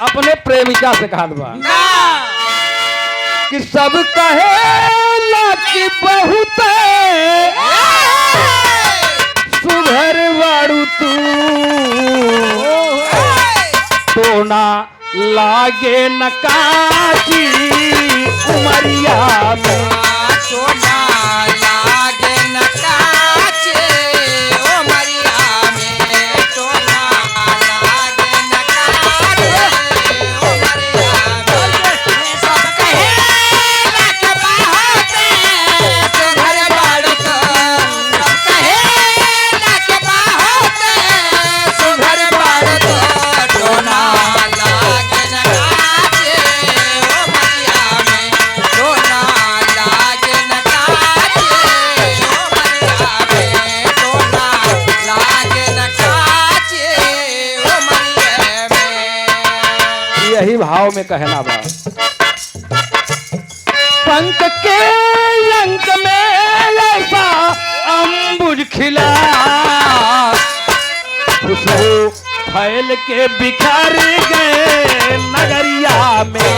अपने प्रेमिका से कहा बा कि सब कहे कि बहुत सुधर बाड़ू तू तो ना लागे न काची उमरिया में सोना लागे न काचे उमरिया में सोना लागे न काचे उमरिया में सब कहे कि बहुत सुधर बाड़ू तू सब कहे कि बहुत सुधर बाड़ू तू सोना लागे न काचे उमरिया में सोना लागे न काचे उमरिया में सोना लागे न काचे उमरिया में। यही भाव में कहना बा पंख के अंक में ऐसा अंबुज खिला खुशबू फैल के बिखर गए नगरिया में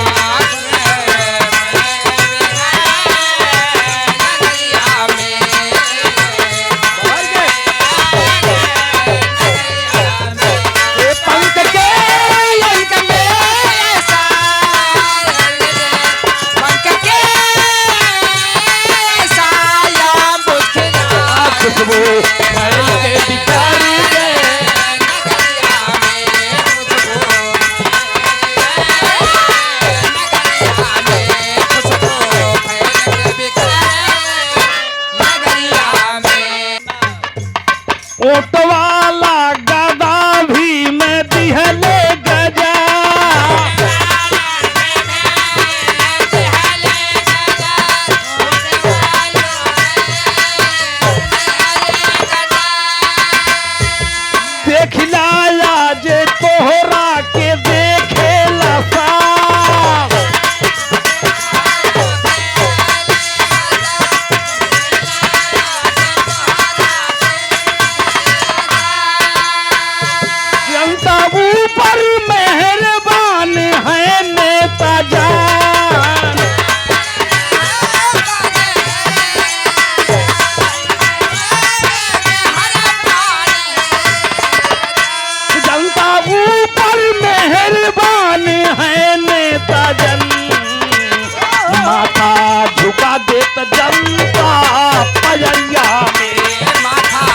ओटवाला गदा भी में दिहले गजा देखला आज तोहरा के देखे लसा जनता ऊपर मेहरबान है नेता जान जनता ऊपर मेहरबान है नेता जन माथा झुका देत जनता पजरिया में माथा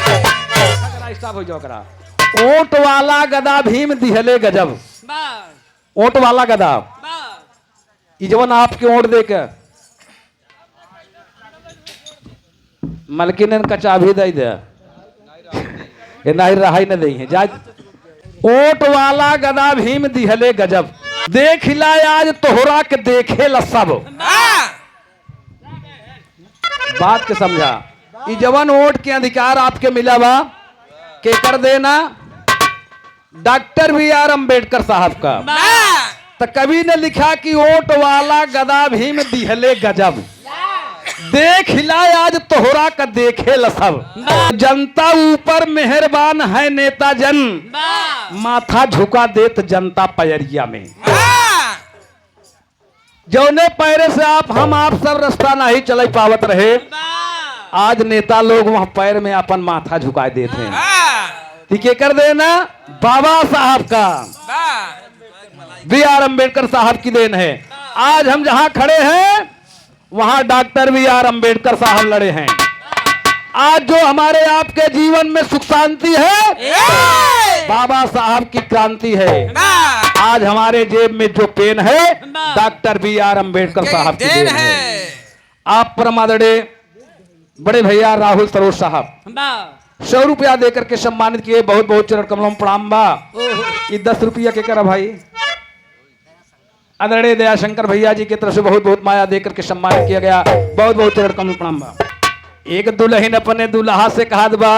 स्टॉप हो जाओ करा ओट वाला गदा भीम दिहले गजब ओट वाला गदा ई जवन आपके ओट दे के मलकिन का चाबी दे दे ये नहीं रहाई न दई है जा ओट वाला गदा भीम दिहले गजब देख ला आज तोहरा के देखे ला सब बात के समझा ई जवन वोट के अधिकार आपके मिला बा के कर देना डॉक्टर बी आर अम्बेडकर साहब का तो कभी ने लिखा कि वोट वाला गदा भीम दिहले गजब देख ला आज तोहरा का देखे ला सब जनता ऊपर मेहरबान है नेता जन माथा झुका देत जनता पयरिया में जौने पैरे से आप सब रास्ता नहीं चल पावत रहे आज नेता लोग वहां पैर में अपन माथा झुका देते हैं ठीक कर देना बाबा साहब का बी आर अम्बेडकर साहब की देन है आज हम जहां खड़े हैं वहां डॉक्टर बी आर अम्बेडकर साहब लड़े हैं आज जो हमारे आपके जीवन में सुख शांति है बाबा साहब की क्रांति है आज हमारे जेब में जो पेन है डॉक्टर बी आर अम्बेडकर साहब की देन है आप परम आदरणीय बड़े भैया राहुल सरोज साहब 100 रुपया देकर के सम्मानित किए बहुत बहुत चरण कमलों में प्रणाम बा ये 10 रुपया के करा भाई आदरणीय दयाशंकर भैया जी की तरफ से बहुत बहुत माया देकर के सम्मानित किया गया बहुत बहुत चरण कमलों में प्रणाम बा एक दुल्हन अपने दुल्हा से कहा बा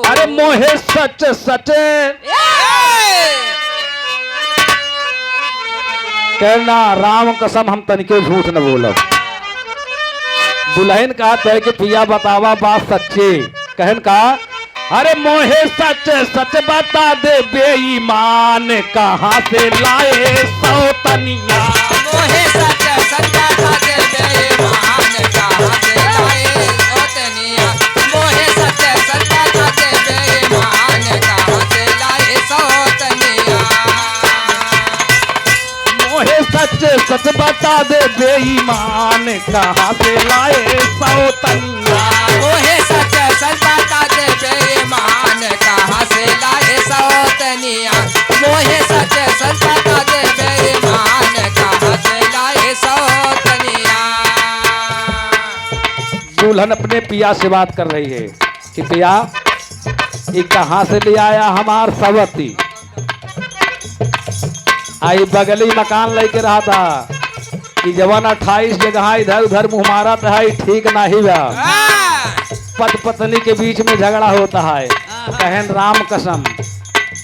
अरे मोहे सच सच कहना राम कसम हम तनिके झूठ न बोलब। दुल्हन कहा तो है कि पिया बतावा बात सच्चे। कहन कहा अरे मोहे सच सच बता दे बेईमान कहाँ से लाए सौतनिया। मोहे सच सच बता दे बेईमान कहाँ से लाए सौतनिया। मोहे सच सच बता दे बेईमान कहाँ से लाए सौतनिया। मोहे सच सच बता दे बेईमान कहाँ से लाए सौतनिया। मोहे सच सच बता दे बेईमान कहाँ से लाए सौतनिया। मोहे सच सच बता दे बेईमान कहाँ से लाए सौतनिया। दुल्हन अपने पिया से बात कर रही है कि पिया ये कहाँ से ले आया हमार सवती। आई बगली मकान लेके रहा था कि जवान 28 जगह इधर उधर मुँह मारा था ठीक नहीं बा। पति पत्नी के बीच में झगड़ा होता है। कहन राम कसम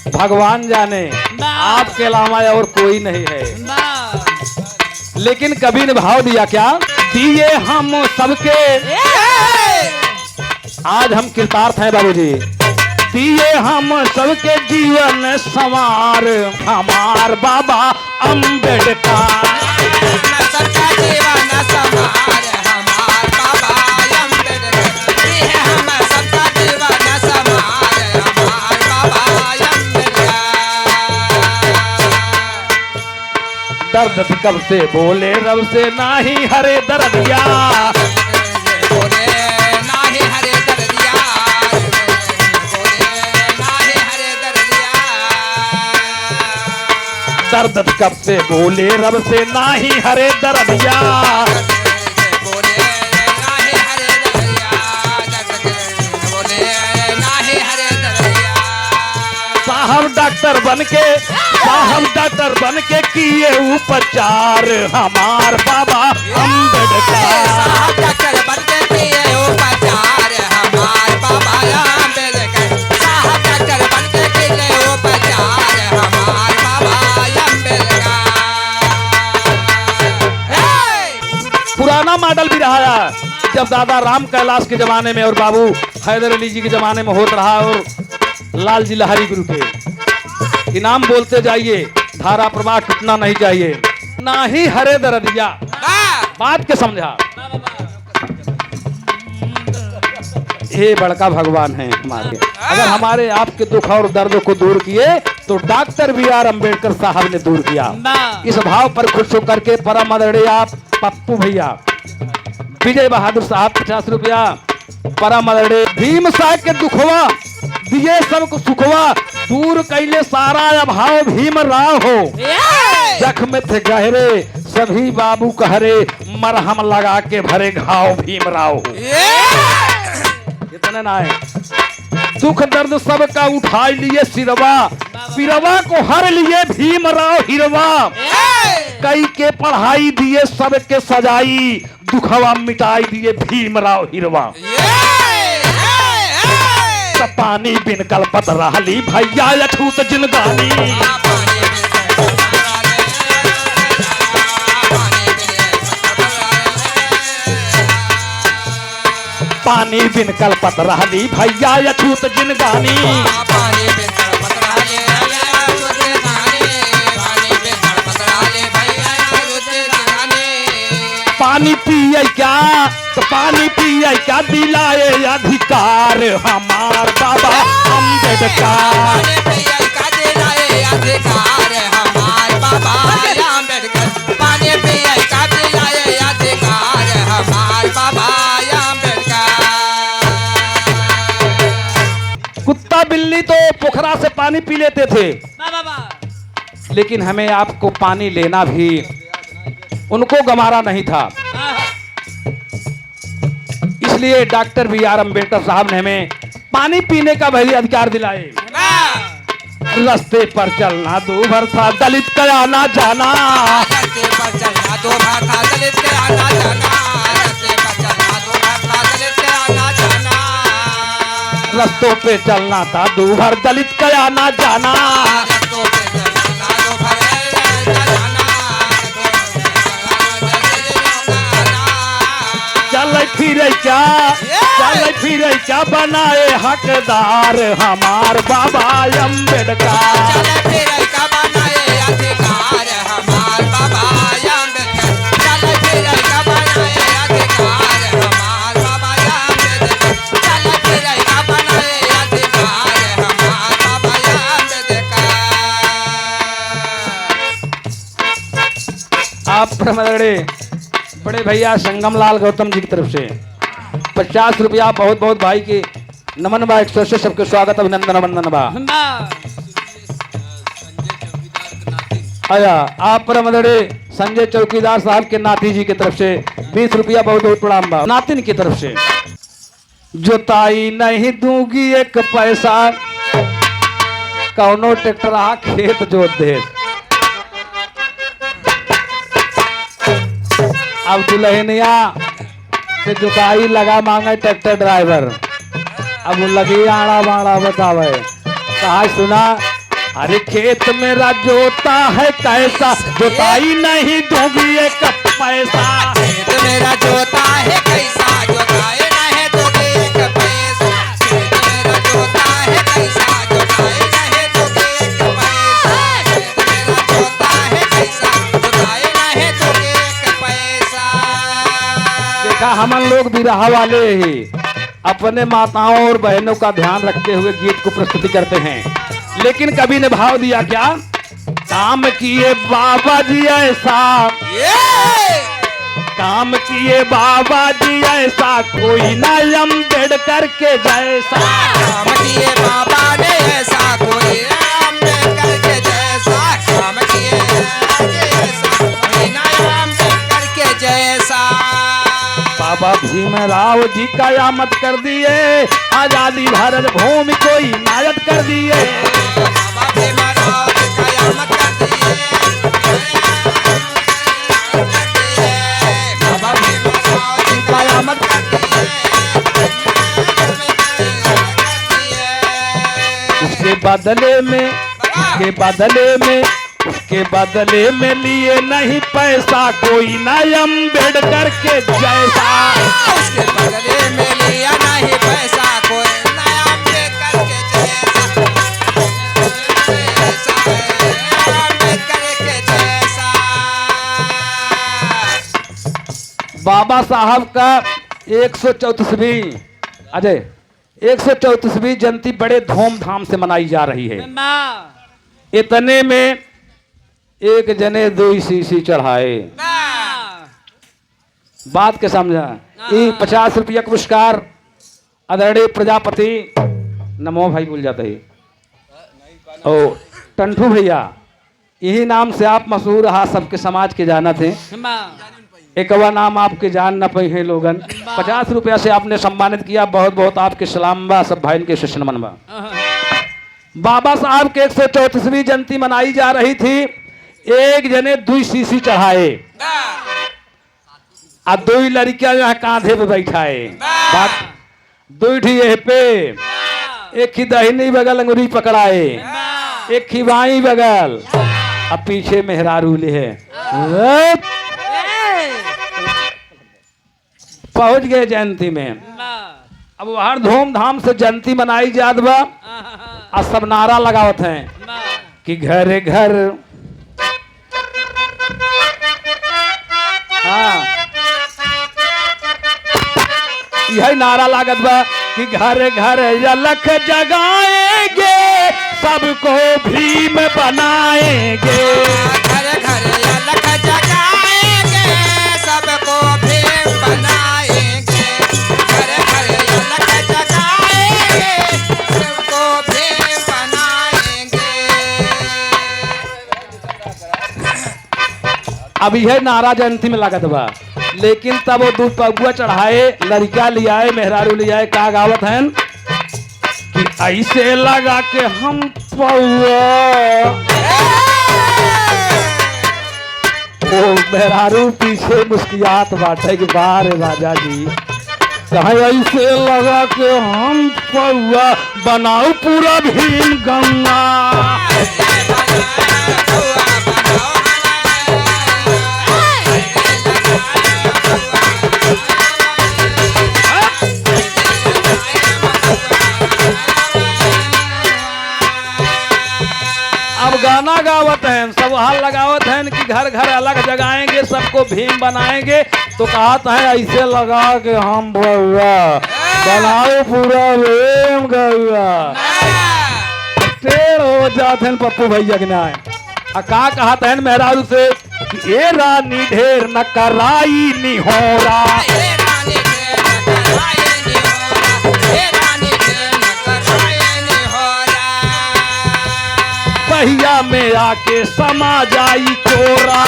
भगवान जाने आपके अलावा और कोई नहीं है। लेकिन कभी ने भाव दिया क्या दिए हम सबके। आज हम कृतार्थ हैं बाबूजी। दिए हम सबके जीवन संवार हमार बाबा अम्बेडकर। सबका जीवन संवार हमार बाबा अम्बेडकर। दिए हम सबका जीवन संवार हमार बाबा अम्बेडकर। दर्द कब से बोले रब से नाही हरे दर्दिया। बोले नाही हरे दर्दिया। बोले नाही हरे दर्दिया। दर्द कब से बोले रब से नाही हरे दर्दिया। बोले नाही हरे दर्दिया। बोले नाही हरे दर्दिया। साहब डॉक्टर बन के किए उपचार हमार बाबा अम्बेडकर। साहब डॉक्टर बन के किए उपचार हमार बाबा अम्बेडकर। साहब डॉक्टर बन के किए उपचार हमार बाबा अम्बेडकर। पुराना मॉडल भी रहा है जब दादा राम कैलाश के जमाने में और बाबू हैदर अली जी के जमाने में होता रहा और लाल जी लहरी गुरु के इनाम बोलते जाइए। धारा प्रवाह टूटना नहीं चाहिए ना ही हरे दर्दिया। बात के समझा ये बड़का भगवान है हमारे। अगर हमारे आपके दुख और दर्द को दूर किए तो डॉक्टर बी.आर. अम्बेडकर साहब ने दूर किया। इस भाव पर खुश होकर के परम आदरणीय आप पप्पू भैया विजय बहादुर साहब 50 रुपया। परम आदरणीय भीम साहब के दुखवा दिए सबको सुखवा दूर कैले सारा अभाव भीम राव हो। जख्म थे गहरे सभी बाबू कहरे मरहम लगा के भरे घाव भीम राव हो। इतने ना है दुख दर्द सबका उठाई लिए सिरवा। सिरवा को हर लिए भीम राव हिरवा। कई के पढ़ाई दिए सबके सजाई दुखवा मिटाई दिए भीम राव हिरवा। पानी बिन कलपत रहली भैया अछूत जिनगानी। पानी बिन कलपत रहली भैया अछूत जिनगानी। पानी पिए क्या तो पानी पिए क्या दिलाए अधिकार हमार बाबा अम्बेडकर। दिलाए अधिकार हमार बाबा अम्बेडकर। पानी पिए का दिलाए अधिकार हमार बाबा अम्बेडकर। कुत्ता बिल्ली तो पोखरा से पानी पी लेते थे लेकिन हमें आपको पानी लेना भी उनको गमारा नहीं था। इसलिए डॉक्टर बी.आर. अम्बेडकर साहब ने हमें पानी पीने का भी अधिकार दिलाए। रास्ते पर चलना दूभर था दलित का आना जाना। रास्ते पर चलना दूभर था दलित का आना जाना। रास्ते पर चलना दूभर था दलित का आना जाना। रस्तों पे चलना था दूभर दलित का आना जाना। रस्तों पे चलना दूभर फिरे क्या, चल फिरे क्या बनाए हकदार हमार बाबा अम्बेडकर। चल फिर का बनाए अधिकार हमार बाबा अम्बेडकर। चल फिर का बनाए अधिकार हमार बाबा अम्बेडकर। चल फिर का बनाए अधिकार हमार बाबा अम्बेडकर। आप प्रमदगड़े बड़े भैया संगम लाल गौतम जी की तरफ से 50 रुपया बहुत बहुत भाई के नमन बा। 100 से सबके स्वागत अभिनंदन वंदन बा। आया आप प्रमदड़े संजय चौकीदार साहब के नाती जी की तरफ से 20 रुपया बहुत बहुत प्रणाम बा। नातिन की तरफ से जोताई नहीं दूंगी एक पैसा, कौनो ट्रैक्टर आ खेत जोत दे। अब दुल्हनिया से जुताई लगा मांगे ट्रैक्टर ड्राइवर, अब लगी आड़ा बाड़ा बतावे। कहा सुना, अरे खेत मेरा जोता है कैसा, जुताई नहीं दूंगी एक पैसा। खेत मेरा जोता है कैसा, जोताई नहीं दूंगी एक पैसा। खेत मेरा जोता है कैसा, जोताई नहीं दूंगी एक पैसा। खेत मेरा जोता है कैसा, जोताई नहीं दूंगी एक पैसा। देखा हमन लोग बिरहा वाले ही अपने माताओं और बहनों का ध्यान रखते हुए गीत को प्रस्तुति करते हैं, लेकिन कवि ने भाव दिया क्या, काम किए बाबा जी ऐसा, काम किए बाबा जी ऐसा, कोई ना अम्बेडकर के जैसा। काम किए बाबा ने ऐसा, कोई अम्बेडकर के जैसा। काम किए ऐसा, कोई ना अम्बेडकर के जैसा। बाबा भीमराव जी कयामत कर दिए, आजादी भारत भूमि को इनायत कर दिए। बाबा भीमराव जी कयामत कर दिए। बाबा भीमराव जी कयामत कर दिए। उसके बदले में, उसके बदले में, उसके बदले में लिए नहीं पैसा, कोई ना अम्बेडकर के जैसा। उसके बदले में लिया नहीं पैसा, कोई ना अम्बेडकर के जैसा। अम्बेडकर के जैसा। बाबा साहब का 134वीं अजय 134वीं जयंती बड़े धूमधाम से मनाई जा रही है। इतने में एक जने 2 शीशी चढ़ाए, बात के समझा। ये 50 रुपया का पुरस्कार आदरणीय प्रजापति नमो भाई भूल जाते ही ओ टंठू भैया, यही नाम से आप मशहूर रहा, सबके समाज के जाना थे। एक नाम आपके जान न पाई है लोगन। 50 रुपया से आपने सम्मानित किया, बहुत बहुत आपके सलाम बा, सब भाई के शिष्य नमन बा। बाबा साहब के 134वीं जयंती मनाई जा रही थी। एक जने 2 शीशी चढ़ाए और 2 लड़कियां यहाँ कांधे पे बैठाए, बात 2 ढी पे, एक ही दाहिनी बगल अंगुरी पकड़ाए, एक ही बाई बगल, अब पीछे मेहरारू ले है। पहुंच गए जयंती में। अब वहां धूमधाम से जयंती मनाई जात बा और सब नारा लगावत हैं कि घर घर, हाँ यही नारा लागत बा कि घर घर अलख जगाएंगे, सबको भीम बनाएंगे। घर घर अलख जगाएंगे, सबको भीम बनाएंगे। घर घर अलख जगाएंगे, सबको भीम बनाएंगे। अब यह नारा जयंती में लागत बा, लेकिन तब वो 2 पगुआ चढ़ाए, लड़का ले आए, मेहरारू ले आए, का गावत हैं कि ऐसे लगा के हम पौआ, वो मेहरारू पीछे मुस्कियात बाटे कि बार राजा जी, कहा ऐसे लगा के हम पौआ, बनाओ पूरा भीम गंगा। हैं सब हाल लगावत हैं कि घर घर अलग जगाएंगे, सबको भीम बनाएंगे। तो कहत है ऐसे लगा के हम बउआ बनाओ पूरा भीम गौआ। टेढ़ हो जाते हैं पप्पू भैया के न्याय। का कहत है मेहरारू से कि ए रानी ढेर न कराई निहोरा, पहिया में आके समा जाई चोरा।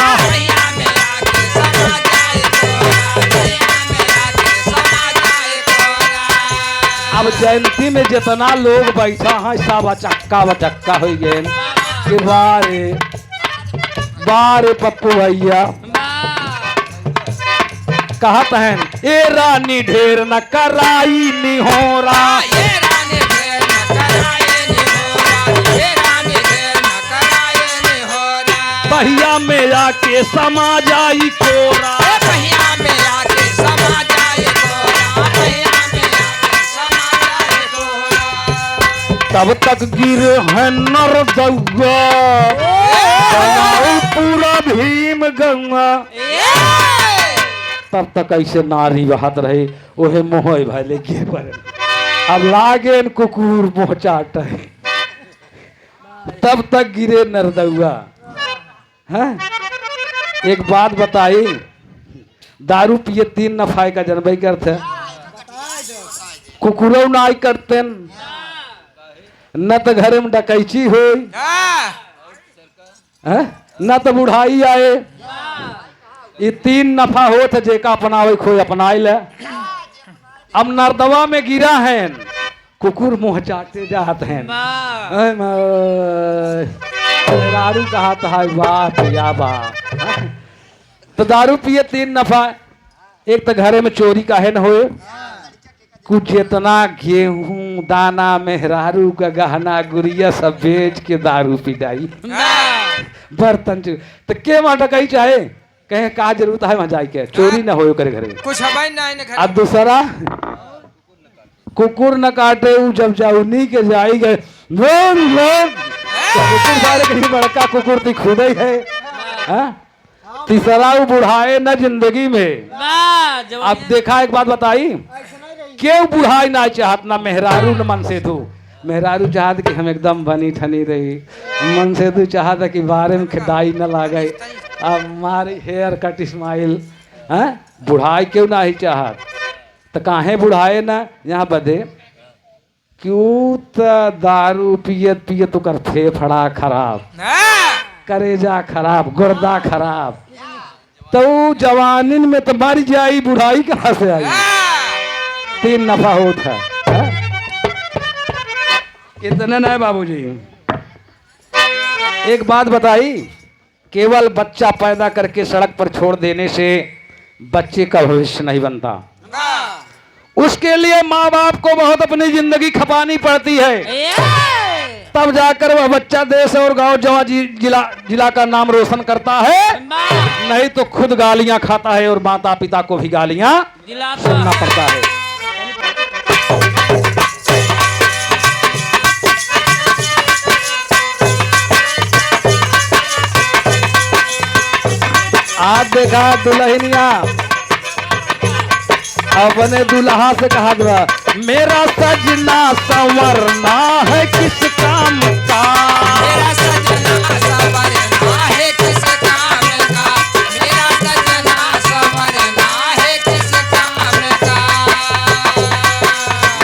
अब जयंती में जितना लोग बैठा है सब अचक्का बचक्का हो गए कि बारे बारे पप्पू भैया कहत हैं ए रानी ढेर न कराई निहोरा, पहिया में आके समा जाई चोरा। तब तक गिर है नर दौआ, बनाओ पूरा भीम गौआ। तब तक ऐसे नारी बहात रहे ओहे मोह भले गिर पड़े। अब लागे कुकुर मोह चाट है, तब तक गिरे नरदौआ। है एक बात बताई, दारू पिए 3 नफाए का जनबई करते, कुकुरों नाई करते न तो घरे में डकैची हो, न तो बुढ़ाई आए। ये 3 नफा हो थे जेका अपनावे खोई अपनाई ले। अब नरदवा में गिरा है, कुकुर मुँह चाटे जाते हैं। दारू कहा था बात या बात। तो दारू पिए 3 नफा, एक तो घरे में चोरी काहे न होए, कुछ जितना गेहूं दाना मेहरारू का गहना गुड़िया सब बेच के दारू पिटाई बर्तन तो के वहां डकाई चाहे कहे का जरूरत है वहां जाए के चोरी ना हो करे घरे कुछ हवाई ना है। अब दूसरा कुकुर न काटे जब जाऊनी के जाई गए कुकुर सारे कहीं बड़का कुकुर थी खुद ही है। तीसरा वो बुढ़ाए न जिंदगी में। अब देखा एक बात बताई, क्यों बुढ़ाई ना चाहत ना मेहरारू न मन से तू मेहरारू चाहत कि हम एकदम बनी ठनी रही, मन से तू चाहत कि बारे में खिदाई न लागे। अब हमारी हेयर कट स्माइल बुढ़ाई क्यों ना ही चाहत, तो काहे बुढ़ाए ना यहाँ बदे क्यों तो दारू पियत पियत तो कर फेफड़ा खराब, करेजा खराब, गुर्दा खराब, तो जवानिन में तो मर जाई, बुढ़ाई कहाँ से आई। 3 नफा होता है। इतने नहीं बाबूजी, एक बात बताई, केवल बच्चा पैदा करके सड़क पर छोड़ देने से बच्चे का भविष्य नहीं बनता। उसके लिए माँ बाप को बहुत अपनी जिंदगी खपानी पड़ती है, तब जाकर वह बच्चा देश और गांव जवा जिला का नाम रोशन करता है। नहीं तो खुद गालियां खाता है और माता पिता को भी गालियां सुनना पड़ता है। आज देखा दुल्हनिया अपने दुल्हा से कहा गया मेरा सजना संवरना है किस काम का, मेरा सजना संवरना है किस काम का, मेरा सजना संवरना है किस काम का।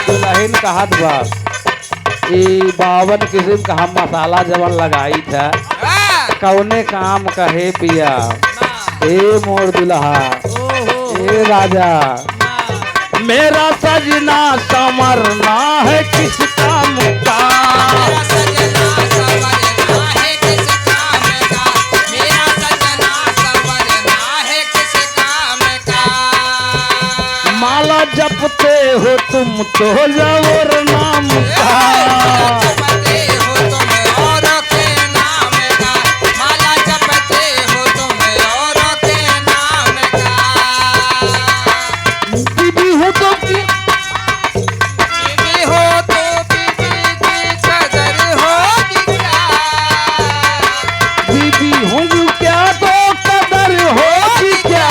दुल्हन कहा बा ये 52 किस्म का हम मसाला जवन लगाई था कौने काम कहे पिया, ए मोर दुल्हा, ए राजा, मेरा सजना संवरना है किस काम का, मेरा सजना संवरना है किस काम का, मेरा सजना संवरना है किस काम का। माला जपते हो तुम तो जवर नाम का, जपते हो तुम औरों के नाम का, माला जपते हो तुम औरों के नाम का। बीबी हो तो बीबी हो तो बीबी की कदर होगी क्या, बीबी होंगी क्या तो कदर होगी क्या।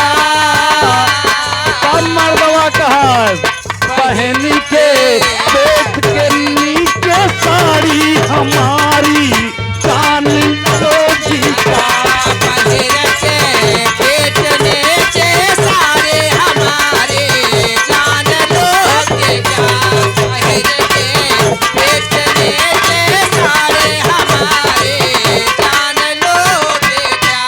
तब मर्दवा कहा पहनी के पेट के नीचे साड़ी हमारी जान होगी क्या। पहिर के पेट नीचे सारे हमारे जान लोगे क्या। पहिर के पेट नीचे सारे हमारे जान लोगे क्या।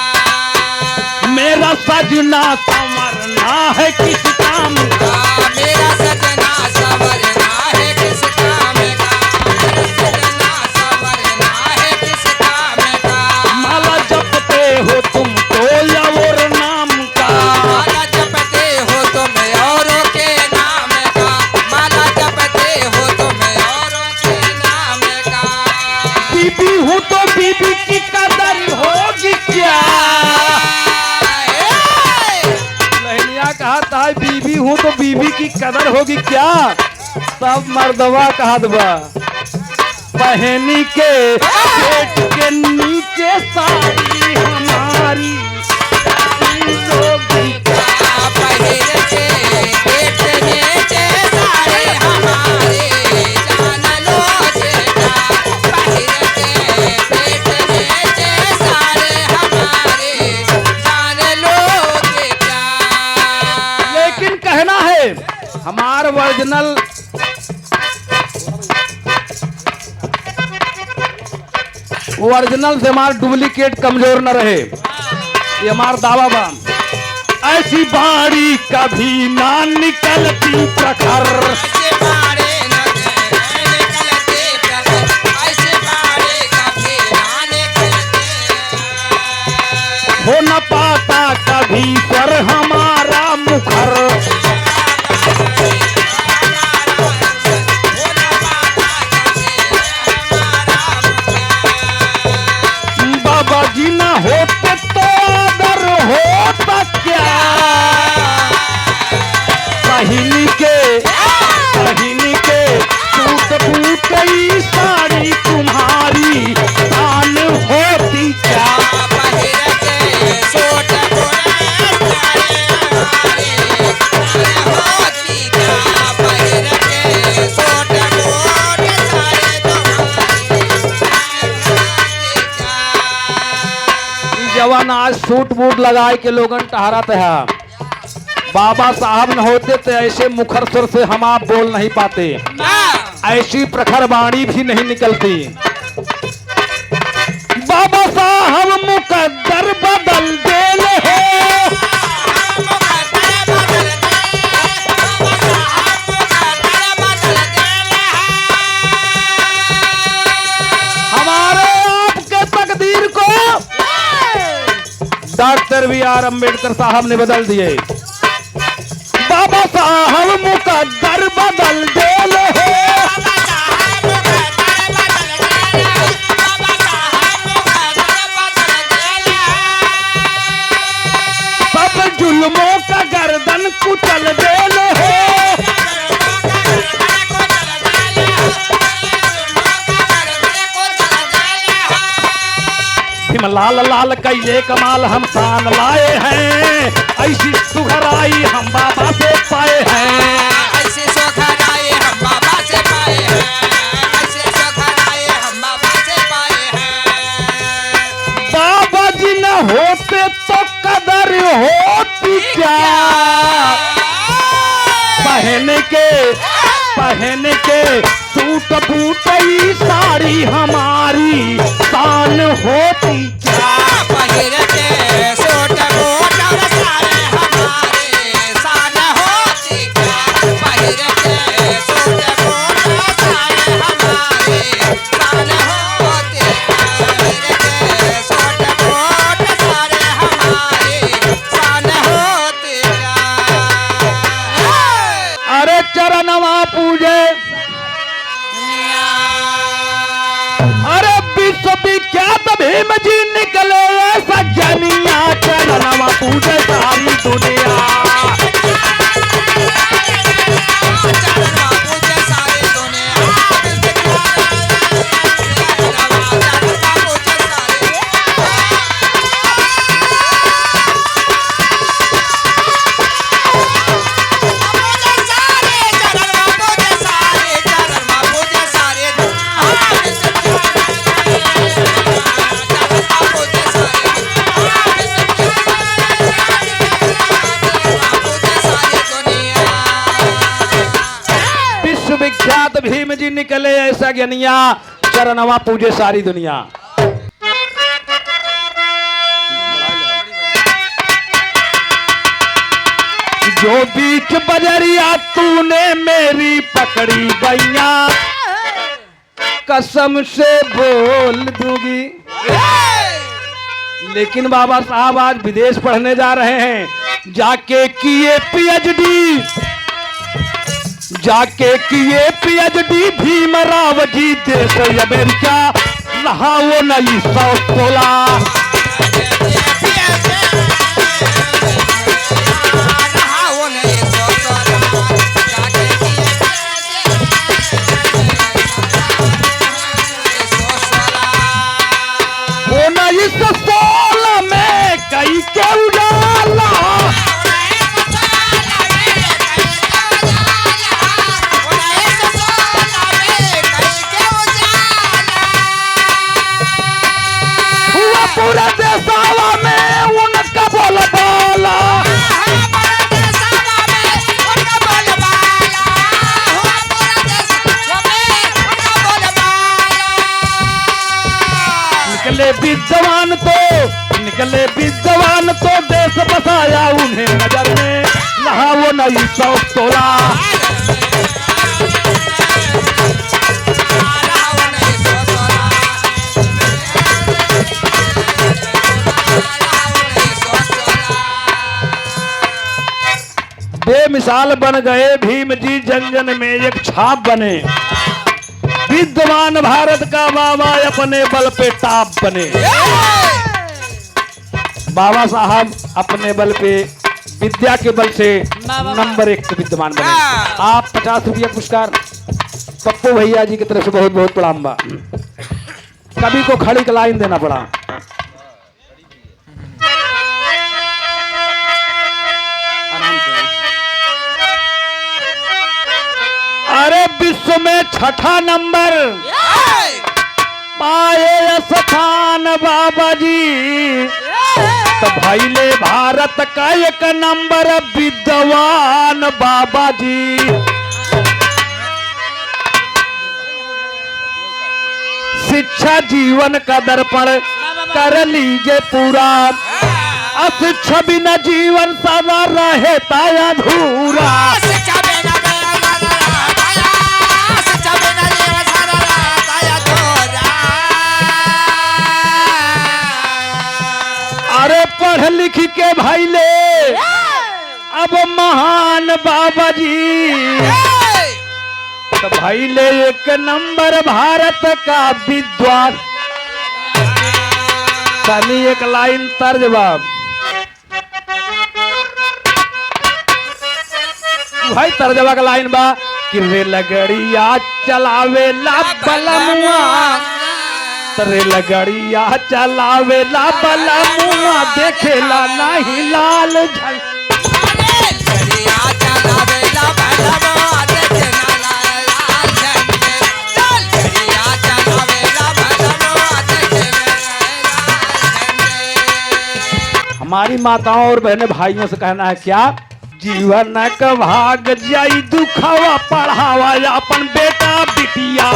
मेरा सजना संवरना है किस काम का। मेरा सजना संवरना है किस काम का। मेरा सजना संवरना है किस काम का। माला जपते हो तुम तो और नाम का। माला जपते हो तुम औरों के नाम का। माला जपते हो तुम औरों के नाम का। बीबी हूँ तो बीबी की कदर होगी क्या। लहनिया कहा था बीबी हूँ तो बीबी की कदर होगी क्या। तब मर्दवा कहा दबा पहनी के पेट के नीचे साड़ी हमारी होगी क्या। पहिर के पेट नीचे सारे हमारे जान लोगे क्या। पहिर के पेट नीचे सारे हमारे जान लोगे क्या। लेकिन कहना है हमार ओरिजिनल से हमार डुप्लीकेट कमजोर न रहे, ये हमार दावा बा। ऐसी बाड़ी कभी ना निकलती प्रखर। ऐसे बाड़े न निकलते प्रखर। ऐसे बाड़े कभी ना निकलते। हो न पाता कभी स्वर हमारा मुखर। बाबा जी न होते तो आदर होता क्या। पहिनी के टूट फूट गई साड़ी तुम्हारी शान होती क्या। पहिर के सोट बोले सारे हमारे होती क्या। पहिर के सोट बोले सारे तुम्हारे होती क्या। जवान आज सूट बूट लगाए के लोगन टहरत है। बाबा साहब न होते तो ऐसे मुखर सुर से हम आप बोल नहीं पाते, ऐसी प्रखर वाणी भी नहीं निकलती। बाबा साहब मुकद्दर बदल देले हो। हमारे आपके तकदीर को डॉक्टर बी आर अम्बेडकर साहब ने बदल दिए। बाबा साहब मुकद्दर बदल देले हो। सब जुल्मों का गर्दन कुचल देले हो। लाल लाल कैले कमाल हम शान लाए हैं। ऐसी सुघराई हम बाबा से पाए हैं। ऐसे सुघराई हम बाबा से पाए हैं। ऐसे सुघराई हम बाबा से पाए हैं। बाबा जी न होते तो कदर होती क्या। पहन के सूट बूटई साड़ी हमारी शान होती क्या। पहिर के सूट बूट और सारे हमारे शान होती क्या। पहिर के सूट बूट और सारे हमारे शान होती क्या। पहिर के सूट बूट सारे हमारे शान होती क्या। अरे चरणवा पूजे अरे विश्वविख्यात भीम जी निकले सज्जनिया। चरणवा पूजे सारी दुनिया। चरणवा पूजे सारी दुनिया। चरणवा पूजे सारी सगनिया, चरणवा पूजे सारी दुनिया। जो बीच बजरिया तूने मेरी पकड़ी बैया, कसम से बोल दूंगी। लेकिन बाबा साहब आज विदेश पढ़ने जा रहे हैं, जाके किए पीएचडी, जाके किए पीएचडी भीमराव जी देश अमेरिका, रहा वो नहीं 116। में कई के उजाला, हुआ पूरा देशवा में उनका बोलबाला, निकले विद्वान तो देश बसाया उन्हें नजर में, रहा वो नहीं 116। बेमिसाल बन गए भीम जी, जंगन में एक छाप बने, विद्वान भारत का बाबा अपने बल पे टाप बने। बाबा साहब अपने बल पे, विद्या के बल से नंबर 1 विद्वान बने। आप 50 रुपया पुरस्कार पप्पू भैया जी की तरफ से बहुत बहुत प्रणाम बा। कभी को खड़ी का लाइन देना पड़ा। अरे विश्व में 6ठा नंबर पाए स्थान बाबा जी, तो भैले भारत का 1 नंबर विद्वान बाबा जी। शिक्षा जीवन का दर्पण कर लीजिए पूरा, अशिक्षा बिना जीवन सदा रहता अधूरा। अरे पढ़ लिख के भैले अब महान बाबा जी, तो भैले 1 नंबर भारत का विद्वान। तनी एक लाइन तर्जबा भाई, तर्जबा का लाइन बा कि रेलगाड़िया चलावे ला बलमुआ, रेलगाड़िया चलावेला बलमुआ, देखेला नहीं लाल झंडा। हमारी माताओं और बहने भाइयों से कहना है क्या, जीवन का भाग जाई दुखावा, पढ़ावा अपन बेटा बिटिया।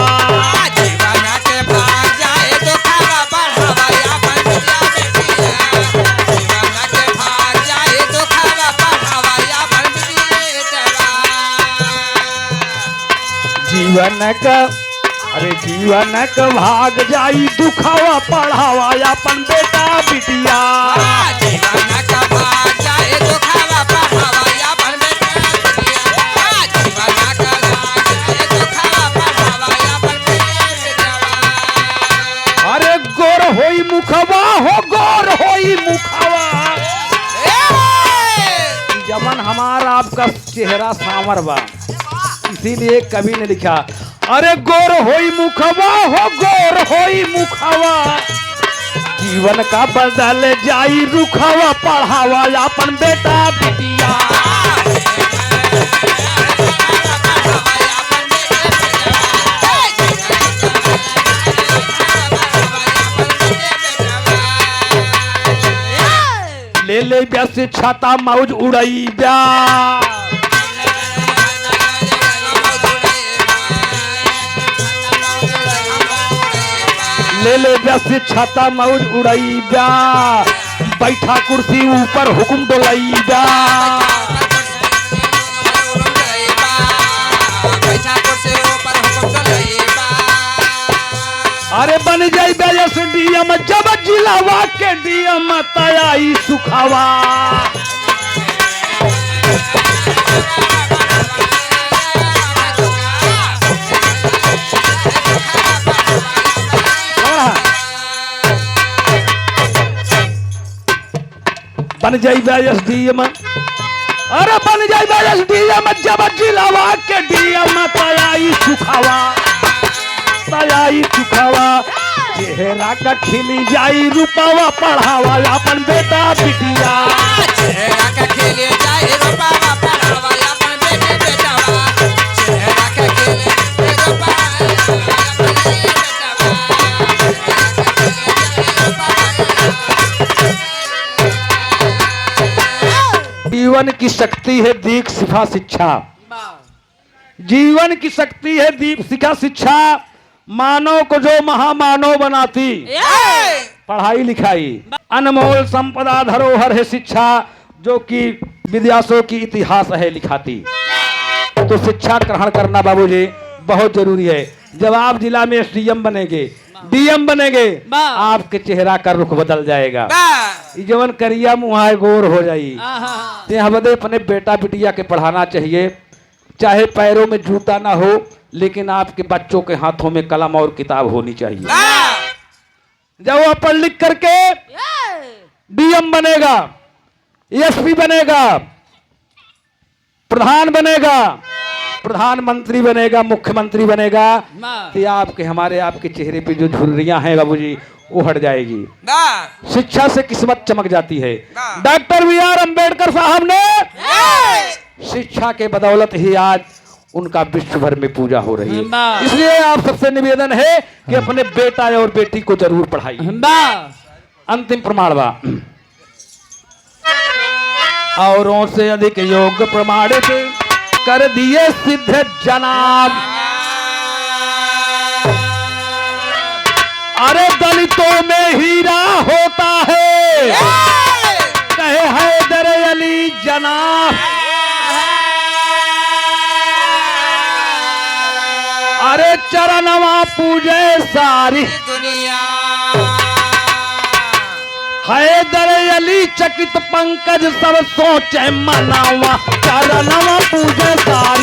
जीवन का भाग जाई दुखावा, पढ़ावा अपन बेटा बिटिया। अरे गोर होई मुखवा हो, गोर होई मुखवा, जमन हमारा आपका चेहरा सांवर बा, इसीलिए कवि ने लिखा अरे गोर होई मुखवा हो, गोर होई मुखवा, जीवन का बदल जाई रुखवा, पढ़ावा अपन बेटा बिटिया। ले ले ब्यास छाता मौज उड़ई ब्या, ले ले ब्या शिक्षा ता मौज उड़ई ब्या बैठा कुर्सी ऊपर हुकुम डोलई ब्या अरे बन जाई बेयस डीएम जब जिलावा के डीएम तयाई सुखावा बन जाई बेयस डीएम अरे बन जाई बेयस डीएम जब जिलावा के डीएम तयाई सुखावा चेहरा का खिली जाई रूपावा पढ़ावा अपन बेटा बिटिया चेहरा का खिली जाई रूपावा पढ़ावा अपन बेटे बेटावा चेहरा का खिली रूपावा जीवन की शक्ति है दीप शिखा शिक्षा जीवन की शक्ति है दीप शिखा शिक्षा मानव को जो महामानव बनाती पढ़ाई लिखाई अनमोल संपदा धरोहर है शिक्षा जो कि विद्यासों की इतिहास है लिखाती। तो शिक्षा ग्रहण करना बाबूजी बहुत जरूरी है। जब आप जिला में एसडीएम बनेंगे डीएम बनेंगे आपके चेहरा का रुख बदल जाएगा जवन करिया मुँह गोर हो जाई बदे अपने बेटा बिटिया के पढ़ाना चाहिए चाहे पैरों में जूता ना हो लेकिन आपके बच्चों के हाथों में कलम और किताब होनी चाहिए। जब वो पढ़ लिख करके डीएम बनेगा एसपी बनेगा प्रधान बनेगा प्रधानमंत्री बनेगा मुख्यमंत्री बनेगा तो आपके हमारे आपके चेहरे पे जो झुर्रियां हैं बाबूजी वो हट जाएगी। शिक्षा से किस्मत चमक जाती है। Doctor B R. अम्बेडकर साहब ने शिक्षा के बदौलत ही आज उनका विश्व भर में पूजा हो रही है। इसलिए आप सबसे निवेदन है कि अपने बेटा और बेटी को जरूर पढ़ाइए। अंतिम प्रमाण बा औरों से अधिक योग्य प्रमाणित कर दिए सिद्ध जनाब। अरे दलितों में हीरा होता है कहे हैदर अली जनाब। अरे चरणवा पूजे सारी दुनिया हैदर अली चकित पंकज सब सोचे मनावा चरणवा पूजे सारी